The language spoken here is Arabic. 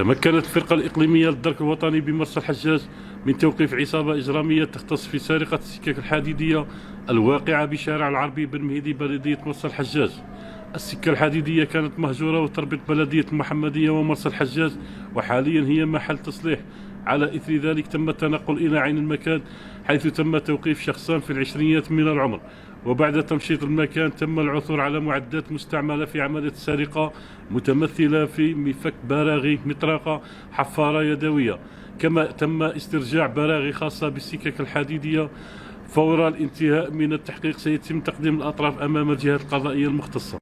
تمكنت الفرقة الإقليمية للدرك الوطني بمرسى الحجاج من توقيف عصابة إجرامية تختص في سرقة السكك الحديدية الواقعة بشارع العربي بن مهدي بلدية مرسى الحجاج. السكة الحديدية كانت مهجورة وتربط بلدية المحمدية ومرسى الحجاج، وحاليا هي محل تصليح. على إثر ذلك تم التنقل إلى عين المكان، حيث تم توقيف شخصان في العشرينيات من العمر. وبعد تمشيط المكان تم العثور على معدات مستعملة في عملية السرقة، متمثلة في مفك براغي، مطرقة، حفارة يدوية. كما تم استرجاع براغي خاصة بالسكك الحديدية. فور الانتهاء من التحقيق سيتم تقديم الأطراف أمام الجهات القضائية المختصة.